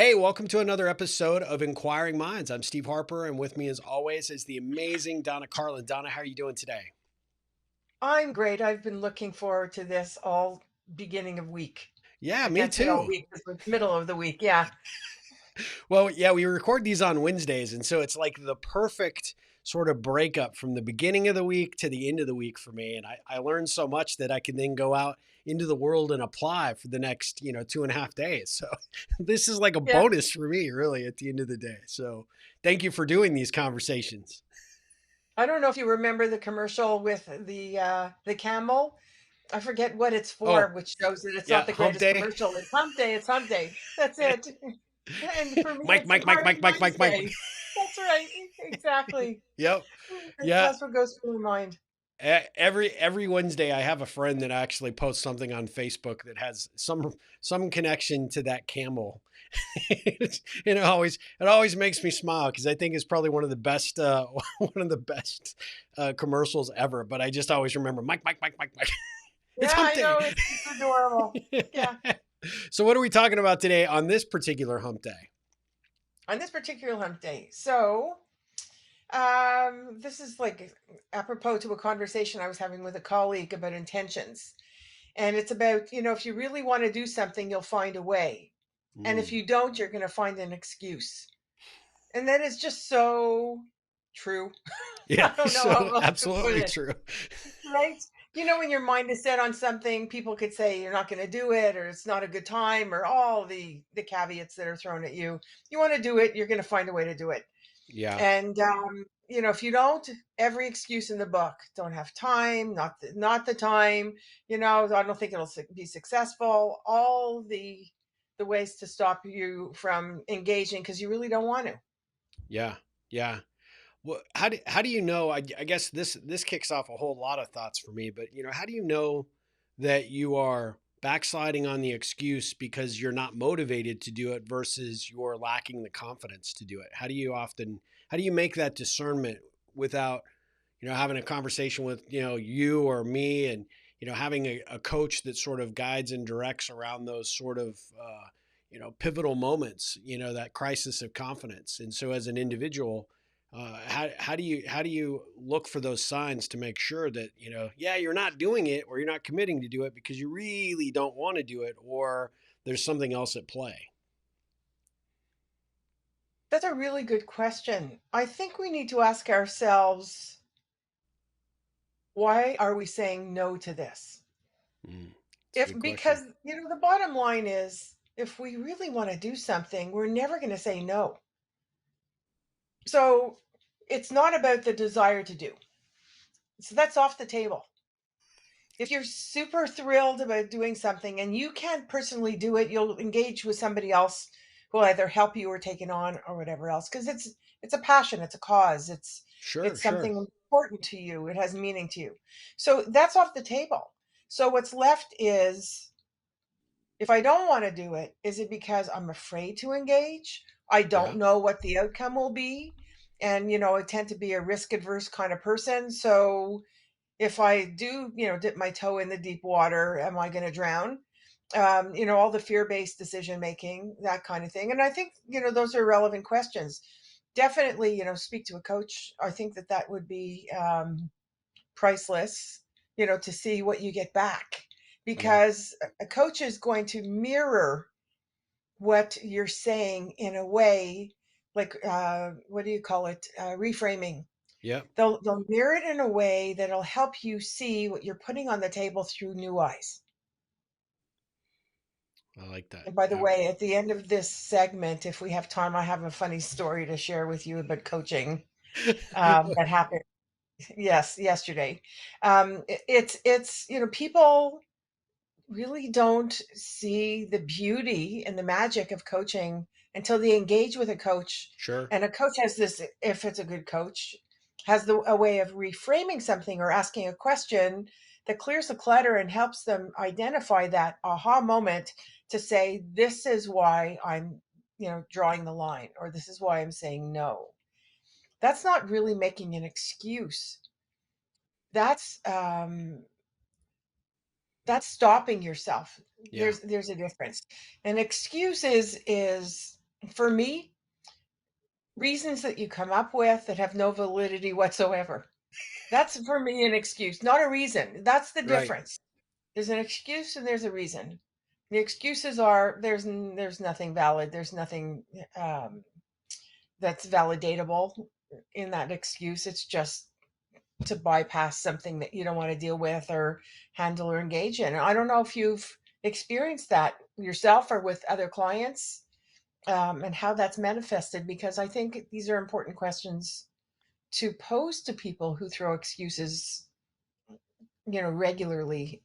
Hey, welcome to another episode of Inquiring Minds. I'm Steve Harper, and with me, as always, is the amazing Donna Carlin. Donna, how are you doing today? I'm great. I've been looking forward to this all beginning of week. Yeah, I me can't say all too. week because it's middle of the week. Yeah. Well, yeah, we record these on Wednesdays, and so it's like the perfect sort of breakup from the beginning of the week to the end of the week for me. And I learned so much that I can then go out into the world and apply for the next, 2.5 days. So this is like a Yeah. bonus for me, really, at the end of the day. So thank you for doing these conversations. I don't know if you remember the commercial with the camel. I forget what it's for, Oh, which shows that it's yeah, not the hump greatest day. commercial. It's hump day. It's hump day. That's it. And for me, Mike, it's Mike, Mike, inquiring Mike, Mike, minds Mike, Mike. day. That's right. Exactly. Yep. Yeah. That's what goes through my mind. Every Wednesday, I have a friend that actually posts something on Facebook that has some connection to that camel, and it always makes me smile because I think it's probably one of the best one of the best commercials ever. But I just always remember Mike, Mike, Mike, Mike, Mike. It's Yeah, hump I day. know. It's adorable. Yeah. So what are we talking about today on this particular hump day? On this particular hump day. This is like apropos to a conversation I was having with a colleague about intentions. And it's about, if you really want to do something, you'll find a way. And if Mm. you don't, you're going to find an excuse. And that is just so true. Yeah, I don't know how so else to put absolutely it, true. right? When your mind is set on something, people could say you're not going to do it or it's not a good time or all the caveats that are thrown at you. You want to do it, you're going to find a way to do it. Yeah, And if you don't, every excuse in the book, don't have time, not the time, I don't think it'll be successful. All the ways to stop you from engaging because you really don't want to. yeah, yeah. Well, how do you know? I guess this kicks off a whole lot of thoughts for me. But how do you know that you are backsliding on the excuse because you're not motivated to do it versus you're lacking the confidence to do it? How do you make that discernment without having a conversation with you or me and having a coach that sort of guides and directs around those sort of pivotal moments, that crisis of confidence. And so as an individual, how do you look for those signs to make sure that yeah, you're not doing it or you're not committing to do it because you really don't want to do it, or there's something else at play? That's a really good question. I think we need to ask ourselves, why are we saying no to this? It's a If good question. because the bottom line is, if we really want to do something, we're never going to say no. So it's not about the desire to do. So that's off the table. If you're super thrilled about doing something and you can't personally do it, you'll engage with somebody else who will either help you or take it on or whatever else, because it's a passion, it's a cause, Sure, it's sure. something important to you, it has meaning to you. So that's off the table. So what's left is, if I don't want to do it, is it because I'm afraid to engage? I don't Yeah, know what the outcome will be. And, I tend to be a risk adverse kind of person. So if I do, dip my toe in the deep water, am I going to drown? All the fear based decision making, that kind of thing. And I think, those are relevant questions. Definitely, speak to a coach. I think that would be priceless, to see what you get back, yeah, because a coach is going to mirror what you're saying in a way, like, what do you call it? Reframing. yeah. They'll mirror it in a way that'll help you see what you're putting on the table through new eyes. I like that. And by the Yeah. way, at the end of this segment, if we have time, I have a funny story to share with you about coaching, that happened. Yes, yesterday. It's people really don't see the beauty and the magic of coaching until they engage with a coach. Sure. And a coach has this, if it's a good coach, has a way of reframing something or asking a question that clears the clutter and helps them identify that aha moment to say, this is why I'm, drawing the line, or this is why I'm saying no. That's not really making an excuse. That's um that's stopping yourself. Yeah. There's a difference. An excuse is For me, reasons that you come up with that have no validity whatsoever. That's for me an excuse, not a reason. That's the Right. difference. There's an excuse and there's a reason. The excuses are there's nothing valid. There's nothing that's validatable in that excuse. It's just to bypass something that you don't want to deal with or handle or engage in. And I don't know if you've experienced that yourself or with other clients, and how that's manifested, because I think these are important questions to pose to people who throw excuses, regularly.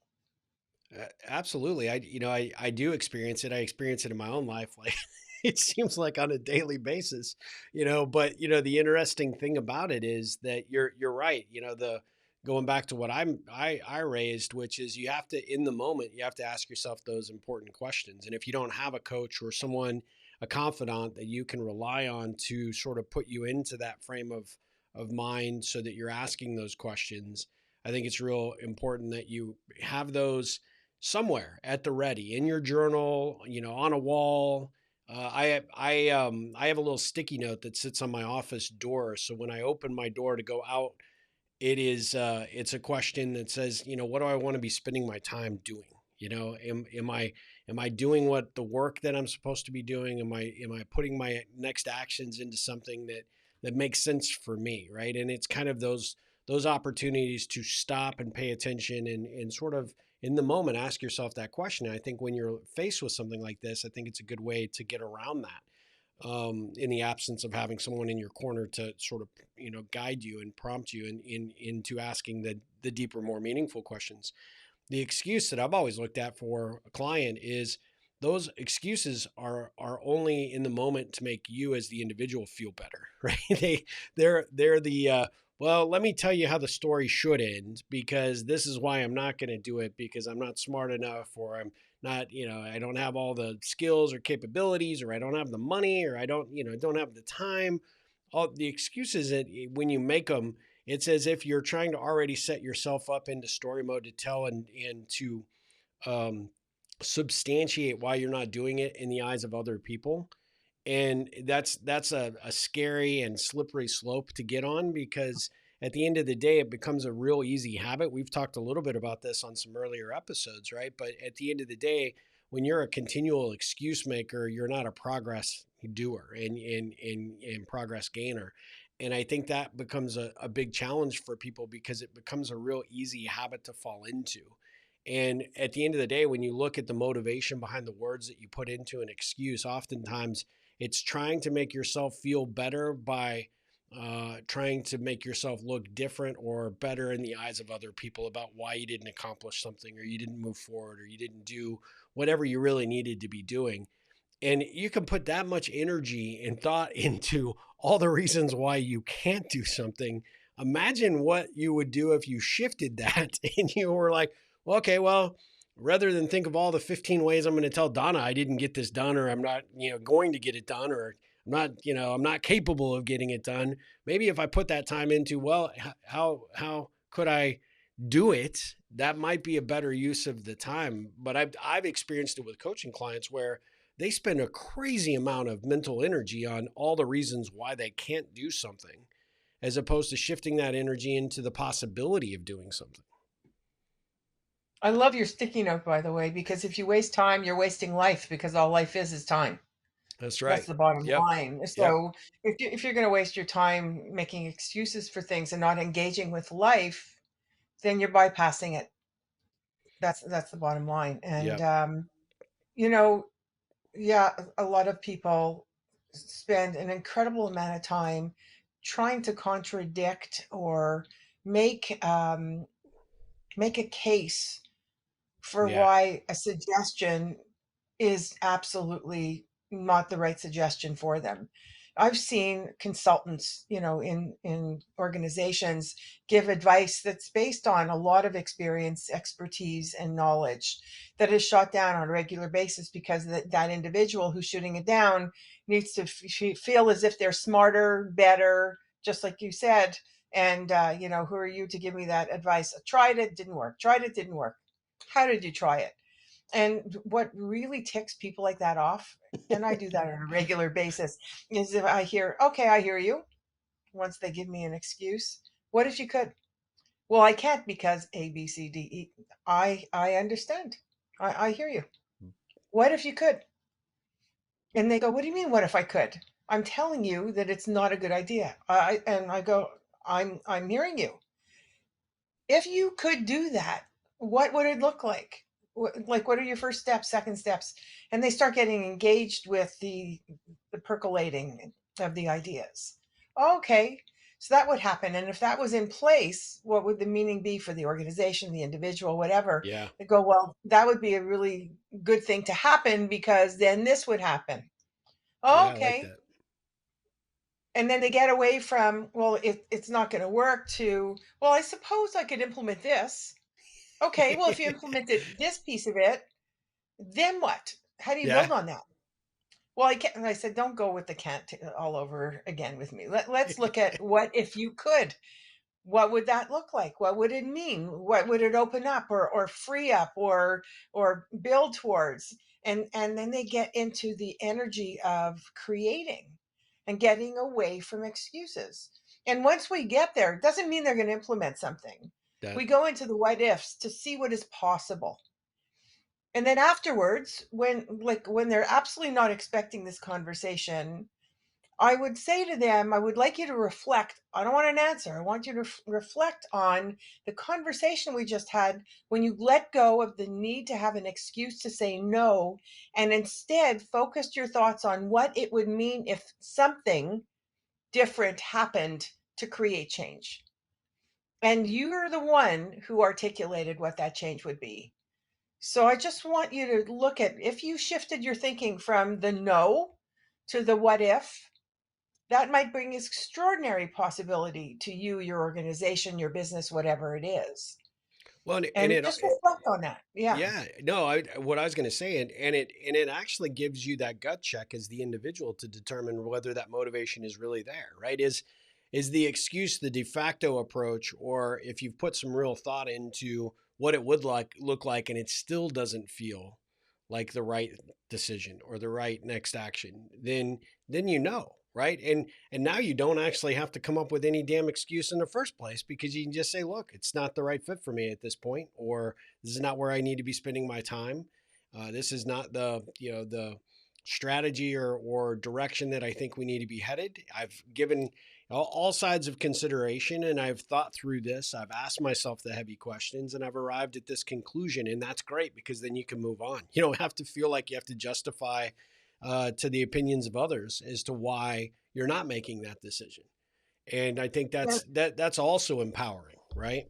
Absolutely. I do experience it. I experience it in my own life. Like it seems like on a daily basis, but the interesting thing about it is that you're right. The going back to what I raised, which is you have to, in the moment, you have to ask yourself those important questions. And if you don't have a coach or someone, a confidant that you can rely on to sort of put you into that frame of mind so that you're asking those questions, I think it's real important that you have those somewhere at the ready in your journal, on a wall. I have a little sticky note that sits on my office door. So when I open my door to go out, it's a question that says, what do I want to be spending my time doing? Am I doing what the work that I'm supposed to be doing? Am I putting my next actions into something that makes sense for me, right? And it's kind of those opportunities to stop and pay attention and sort of in the moment ask yourself that question. And I think when you're faced with something like this, I think it's a good way to get around that, in the absence of having someone in your corner to sort of guide you and prompt you into asking the deeper, more meaningful questions. The excuse that I've always looked at for a client is those excuses are only in the moment to make you as the individual feel better, right? They're the well, let me tell you how the story should end because this is why I'm not going to do it because I'm not smart enough or I'm not, I don't have all the skills or capabilities or I don't have the money or I don't have the time. All the excuses that when you make them, it's as if you're trying to already set yourself up into story mode to tell and to um, substantiate why you're not doing it in the eyes of other people. And that's a scary and slippery slope to get on because at the end of the day, it becomes a real easy habit. We've talked a little bit about this on some earlier episodes, right? But at the end of the day, when you're a continual excuse maker, you're not a progress doer and progress gainer. And I think that becomes a big challenge for people because it becomes a real easy habit to fall into. And at the end of the day, when you look at the motivation behind the words that you put into an excuse, oftentimes it's trying to make yourself feel better by trying to make yourself look different or better in the eyes of other people about why you didn't accomplish something or you didn't move forward or you didn't do whatever you really needed to be doing. And you can put that much energy and thought into all the reasons why you can't do something. Imagine what you would do if you shifted that and you were like, well, okay, well, rather than think of all the 15 ways I'm going to tell Donna I didn't get this done or I'm not, going to get it done or I'm not capable of getting it done. Maybe if I put that time into, well, how could I do it? That might be a better use of the time. But I've experienced it with coaching clients where they spend a crazy amount of mental energy on all the reasons why they can't do something, as opposed to shifting that energy into the possibility of doing something. I love your sticky note, by the way, because if you waste time, you're wasting life, because all life is time. That's That's right. the bottom Yep. line. Yep. So if you're going to waste your time making excuses for things and not engaging with life, then you're bypassing it. That's the bottom line. And Yep. you know, yeah, a lot of people spend an incredible amount of time trying to contradict or make make a case for Yeah. why a suggestion is absolutely not the right suggestion for them. I've seen consultants, in organizations give advice that's based on a lot of experience, expertise, and knowledge that is shot down on a regular basis because that individual who's shooting it down needs to feel as if they're smarter, better, just like you said. And who are you to give me that advice? I tried it, didn't work. Tried it, didn't work. How did you try it? And what really ticks people like that off, and I do that on a regular basis, is if I hear, okay, I hear you, once they give me an excuse. What if you could? Well, I can't because A, B, C, D, E. I understand. I hear you. What if you could? And they go, what do you mean, what if I could? I'm telling you that it's not a good idea. And I go, I'm hearing you. If you could do that, what would it look like? Like, what are your first steps, second steps? And they start getting engaged with the percolating of the ideas. Okay, so that would happen. And if that was in place, what would the meaning be for the organization, the individual, whatever? Yeah. They go, well, that would be a really good thing to happen because then this would happen. Yeah, I like Okay. that. And then they get away from, well, it's not going to work to, well, I suppose I could implement this. Okay, well, if you implemented this piece of it, then what? How do you Yeah. build on that? Well, I can't. And I said, don't go with the can't all over again with me. Let's look at what if you could. What would that look like? What would it mean? What would it open up or free up or build towards? And then they get into the energy of creating and getting away from excuses. And once we get there, it doesn't mean they're going to implement something. That We go into the what ifs to see what is possible. And then afterwards, when they're absolutely not expecting this conversation, I would say to them, I would like you to reflect. I don't want an answer. I want you to reflect on the conversation we just had when you let go of the need to have an excuse to say no and instead focused your thoughts on what it would mean if something different happened to create change. And you're the one who articulated what that change would be. So I just want you to look at if you shifted your thinking from the no to the what if, that might bring extraordinary possibility to you, your organization, your business, whatever it is. well, and And just reflect on that. Yeah. yeah, no, what I was going to say, and it actually gives you that gut check as the individual to determine whether that motivation is really there, right? Is the excuse the de facto approach, or if you've put some real thought into what it would look like, and it still doesn't feel like the right decision or the right next action, then you know, right? And now you don't actually have to come up with any damn excuse in the first place because you can just say, look, it's not the right fit for me at this point, or this is not where I need to be spending my time. This is not the strategy or direction that I think we need to be headed. I've given all sides of consideration and I've thought through this. I've asked myself the heavy questions and I've arrived at this conclusion. And that's great because then you can move on. You don't have to feel like you have to justify to the opinions of others as to why you're not making that decision. And I think Yeah, that's also empowering, right?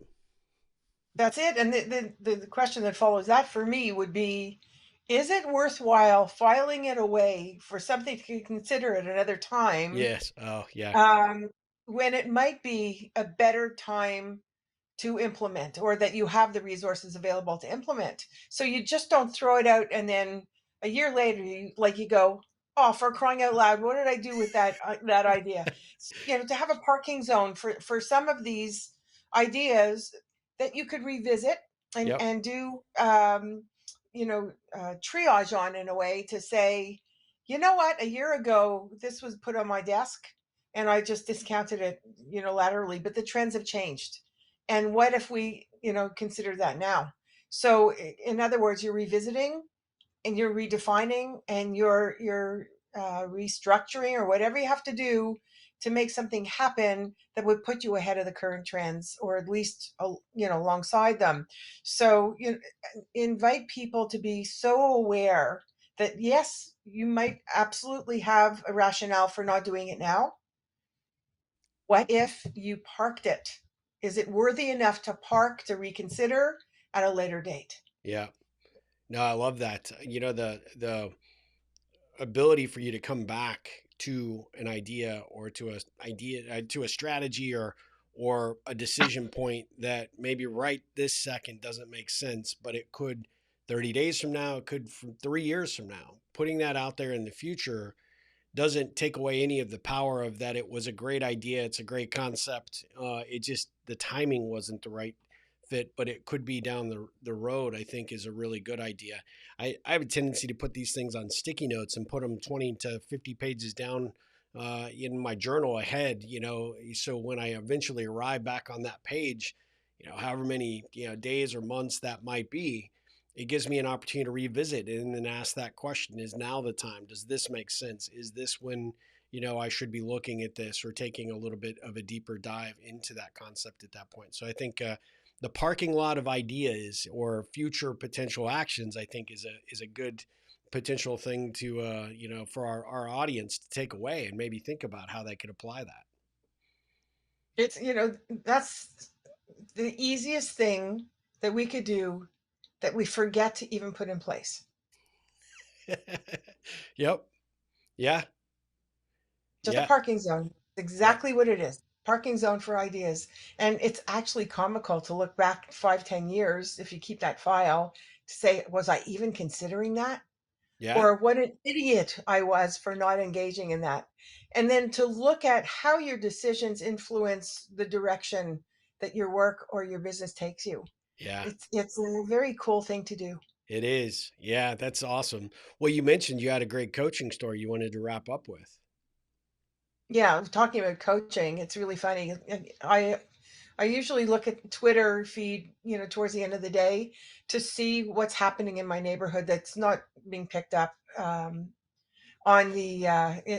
that's it. And the question that follows that for me would be, is it worthwhile filing it away for something to consider at another time, Yes. Oh, yeah. um, when it might be a better time to implement or that you have the resources available to implement. So you just don't throw it out and then a year later you go, "Oh, for crying out loud, what did I do with that idea?" To have a parking zone for some of these ideas that you could revisit and Yep. do triage on in a way to say, "You know what? A year ago this was put on my desk and I just discounted it unilaterally, but the trends have changed, and what if we consider that now?" So in other words, you're revisiting and you're redefining and you're restructuring or whatever you have to do to make something happen that would put you ahead of the current trends or at least alongside them. So invite people to be so aware that yes, you might absolutely have a rationale for not doing it now. What if you parked it? Is it worthy enough to park to reconsider at a later date? Yeah. No, I love that. The ability for you to come back to an idea or to a strategy or a decision point that maybe right this second doesn't make sense, but it could 30 days from now, it could from 3 years from now. Putting that out there in the future doesn't take away any of the power of that. It was a great idea. It's a great concept. It just, the timing wasn't the right fit, but it could be down the road, I think is a really good idea. I have a tendency to put these things on sticky notes and put them 20 to 50 pages down in my journal ahead, so when I eventually arrive back on that page, however many, days or months that might be, it gives me an opportunity to revisit and then ask that question: is now the time? Does this make sense? Is this when, I should be looking at this or taking a little bit of a deeper dive into that concept at that point? So I think the parking lot of ideas or future potential actions, I think is a good potential thing to for our audience to take away and maybe think about how they could apply It's, that's the easiest thing that we could do that we forget to even put in place. that. Yep. Yeah. Just a Yeah. parking zone. Yep. Exactly what it is. Parking zone for ideas. And it's actually comical to look back 5, 10 years, if you keep that file, to say, was I even considering that? Yeah. Or what an idiot I was for not engaging in that. And then to look at how your decisions influence the direction that your work or your business takes you. Yeah. It's a very cool thing to do. It is. Yeah, that's awesome. Well, you mentioned you had a great coaching story you wanted to wrap up with. Yeah, talking about coaching, it's really funny. I usually look at Twitter feed, towards the end of the day to see what's happening in my neighborhood that's not being picked up on the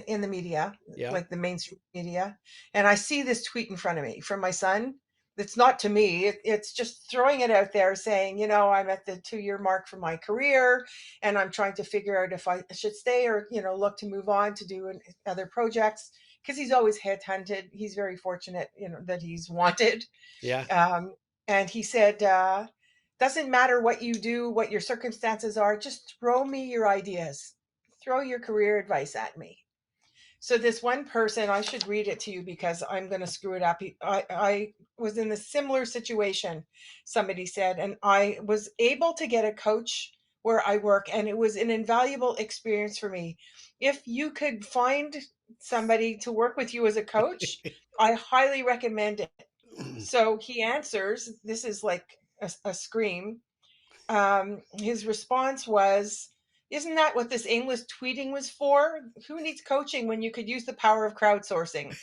in the media, Yeah. like the mainstream media. And I see this tweet in front of me from my son. It's not to me. It's just throwing it out there, saying, I'm at the 2-year mark for my career, and I'm trying to figure out if I should stay or look to move on to do other projects. Because he's always headhunted. He's very fortunate, that he's wanted. Yeah. um, and he said, doesn't matter what you do, what your circumstances are, just throw me your ideas, throw your career advice at me. So this one person, I should read it to you because I'm going to screw it up. I was in a similar situation, somebody said, and I was able to get a coach where I work, and it was an invaluable experience for me. If you could find somebody to work with you as a coach, I highly recommend it. So he answers, this is like a scream. His response was, isn't that what this aimless tweeting was for? Who needs coaching when you could use the power of crowdsourcing?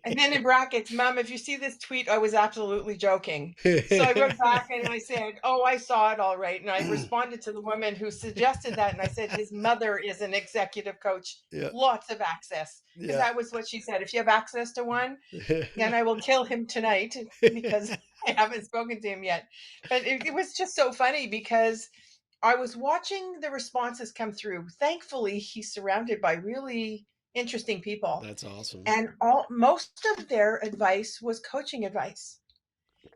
And then in brackets, Mom, if you see this tweet, I was absolutely joking. So I wrote back and I said, oh, I saw it all right. And I responded to the woman who suggested that. And I said, his mother is an executive coach, Yeah. lots of access. Because Yeah. that was what she said. If you have access to one, and I will kill him tonight because I haven't spoken to him yet. But it was just so funny because I was watching the responses come through. Thankfully, he's surrounded by really interesting people, That's awesome. and all most of their advice was coaching advice.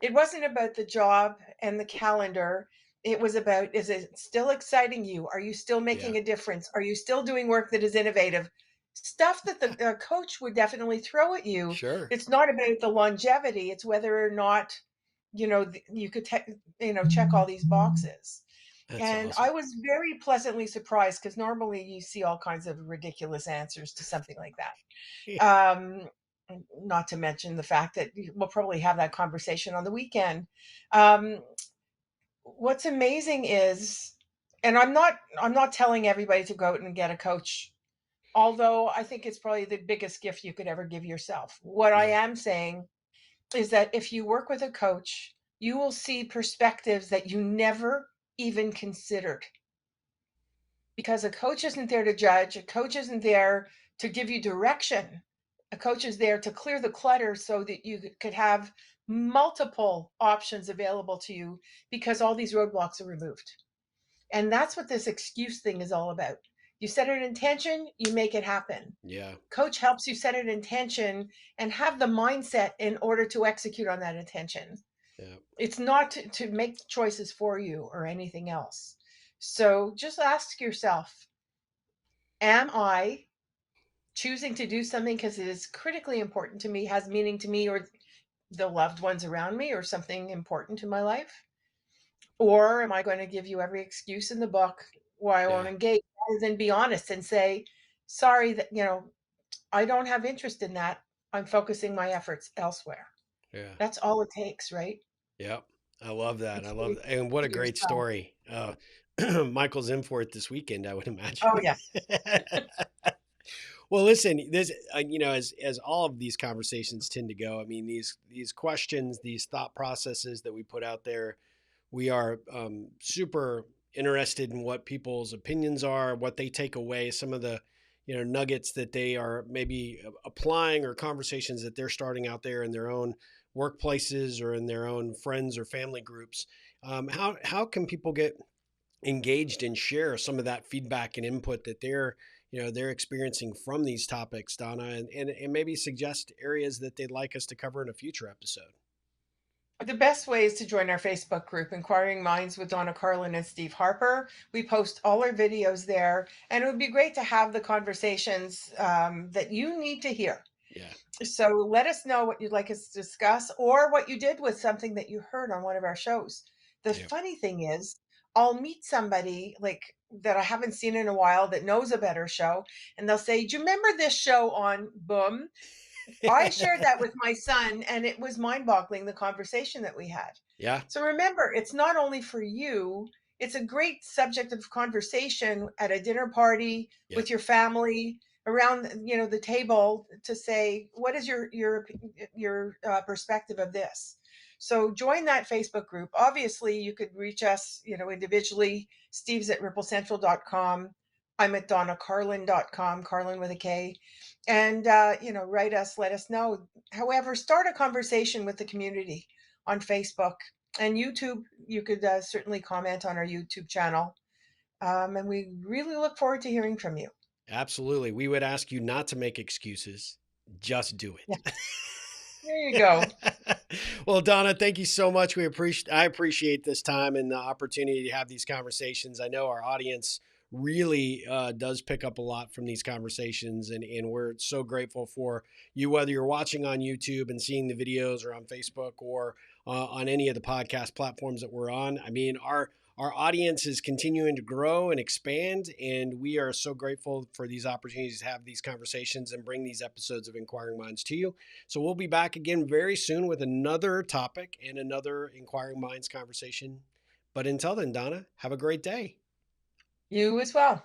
It wasn't about the job and the calendar. It was about, is it still exciting you? Are you still Yeah. making a difference? Are you still doing work that is innovative? Stuff that the coach would definitely throw at you. Sure. It's not about the longevity. It's whether or not, you could, check all these boxes. That's And I awesome. was very pleasantly surprised because normally you see all kinds of ridiculous answers to something like that. Um, Not to mention the fact that we'll probably have that conversation on the weekend. Um, what's amazing is, and I'm not telling everybody to go out and get a coach, although I think it's probably the biggest gift you could ever give yourself. What I Yeah. am saying is that if you work with a coach, you will see perspectives that you never even considered, because a coach isn't there to judge, a coach isn't there to give you direction. A coach is there to clear the clutter so that you could have multiple options available to you because all these roadblocks are removed. And that's what this excuse thing is all about. You set an intention, you make it happen. Yeah. Coach helps you set an intention and have the mindset in order to execute on that intention. Yeah. It's not to make choices for you or anything else. So just ask yourself, am I choosing to do something because it is critically important to me, has meaning to me or the loved ones around me, or something important to my life? Or am I going to give you every excuse in the book why I won't Yeah. engage, rather than be honest and say, sorry, that, I don't have interest in that. I'm focusing my efforts elsewhere. Yeah. That's all it takes, right? Yep. I love that. I It's love really that. And what a to great yourself. story. Michael's in for it this weekend, I would Oh, imagine. yeah. Well, listen, this, as all of these conversations tend to go, I mean, these questions, these thought processes that we put out there, we are super interested in what people's opinions are, what they take away, some of the nuggets that they are maybe applying, or conversations that they're starting out there in their own workplaces or in their own friends or family groups. How can people get engaged and share some of that feedback and input that they're experiencing from these topics, Donna, and maybe suggest areas that they'd like us to cover in a future episode? The best way is to join our Facebook group, Inquiring Minds with Donna Carlin and Steve Harper. We post all our videos there, and it would be great to have the conversations that you need to hear. Yeah. So let us know what you'd like us to discuss or what you did with something that you heard on one of our shows. The Yeah. funny thing is, I'll meet somebody like that I haven't seen in a while that knows a better show, and they'll say, "Do you remember this show on Boom?" I shared that with my son, and it was mind-boggling, the conversation that we had. Yeah. So remember, it's not only for you, it's a great subject of conversation at a dinner party Yeah. with your family around, the table to say, what is your perspective of this? So join that Facebook group. Obviously, you could reach us, individually. Steve's at ripplecentral.com. I'm at donnacarlin.com, Carlin with a K, and write us, let us know. However, start a conversation with the community on Facebook and YouTube. You could certainly comment on our YouTube channel, and we really look forward to hearing from you. Absolutely. We would ask you not to make excuses, just do Yeah, it. there you go. Well, Donna, thank you so much. I appreciate this time and the opportunity to have these conversations. I know our audience really does pick up a lot from these conversations, and we're so grateful for you, whether you're watching on YouTube and seeing the videos, or on Facebook, or on any of the podcast platforms that we're on. I mean, our audience is continuing to grow and expand, and we are so grateful for these opportunities to have these conversations and bring these episodes of Inquiring Minds to you. So we'll be back again very soon with another topic and another Inquiring Minds conversation. But until then, Donna, have a great day. You as well.